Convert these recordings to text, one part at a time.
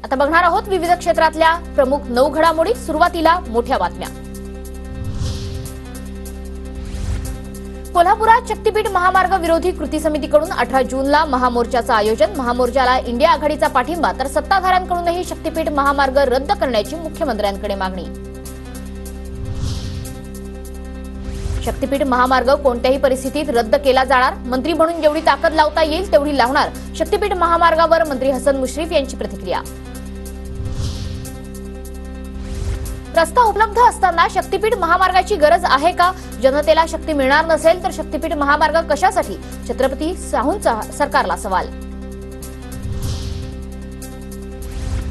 आता बघणार आहोत विविध क्षेत्रातल्या प्रमुख 9 घडामोडी। सुरुवातीला मोठ्या बातम्या। कोल्हापुरात शक्तीपीठ महामार्ग विरोधी कृती समितीकडून 18 जूनला महामोर्चाचं आयोजन। महामोर्चाला इंडिया आघाडीचा पाठिंबा, तर सत्ताधाऱ्यांकडूनही शक्तीपीठ महामार्ग रद्द करण्याची मुख्यमंत्र्यांकडे मागणी। शक्तीपीठ महामार्ग कोणत्याही परिस्थितीत रद्द केला जाणार, मंत्री म्हणून जेवढी ताकद लावता येईल तेवढी लावणार, शक्तीपीठ महामार्गावर मंत्री हसन मुश्रीफ यांची प्रतिक्रिया। रस्ता उपलब्ध असताना शक्तीपीठ महामार्गाची गरज आहे का? जनतेला शक्ती मिळणार नसेल तर शक्तीपीठ महामार्ग कशासाठी? छत्रपती साहूंचा सरकारला सवाल।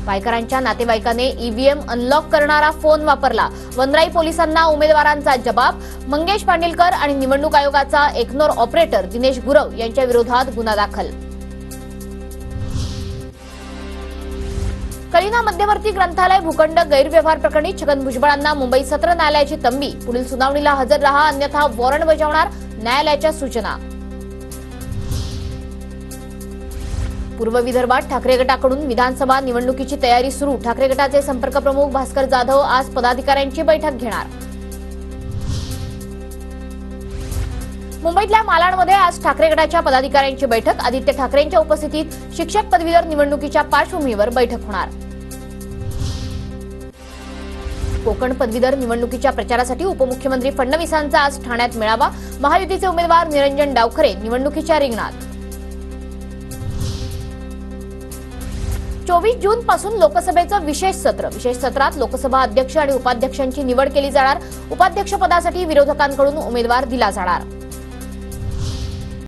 पायकरांच्या नातेवाईकाने ईव्हीएम अनलॉक करणारा फोन वापरला। वनराई पोलिसांना उमेदवारांचा जबाब। मंगेश पांडिलकर आणि निवडणूक आयोगाचा इग्नोर ऑपरेटर दिनेश गुरव यांच्या विरोधात गुन्हा दाखल। कलिना मध्यवर्ती ग्रंथालय भूखंड गैरव्यवहार प्रकरणी छगन भुजबळांना मुंबई सत्र न्यायालयाची तंबी। पुढील सुनावणीला हजर रहा, अन्यथा वॉरंट बजावणार, न्यायालयाच्या सूचना। पूर्व विदर्भात ठाकरे गटाकडून विधानसभा निवडणुकीची तयारी सुरू। ठाकरे गटाचे संपर्क प्रमुख भास्कर जाधव आज पदाधिकाऱ्यांची बैठक घेणार। मुंबईतल्या मालाडमध्ये आज ठाकरे गटाच्या पदाधिकाऱ्यांची बैठक। आदित्य ठाकरेंच्या उपस्थितीत शिक्षक पदवीधर निवडणुकीच्या पार्श्वभूमीवर बैठक होणार। कोकण पदवीधर निवडणुकीच्या प्रचारासाठी उपमुख्यमंत्री फडणवीसांचा आज ठाण्यात मेळावा। महायुतीचे उमेदवार निरंजन डावखरे निवडणुकीच्या रिंगणात। 24 जून पासून लोकसभेचं विशेष सत्र। विशेष सत्रात लोकसभा अध्यक्ष आणि उपाध्यक्षांची निवड केली जाणार। उपाध्यक्षपदासाठी विरोधकांकडून उमेदवार दिला जाणार।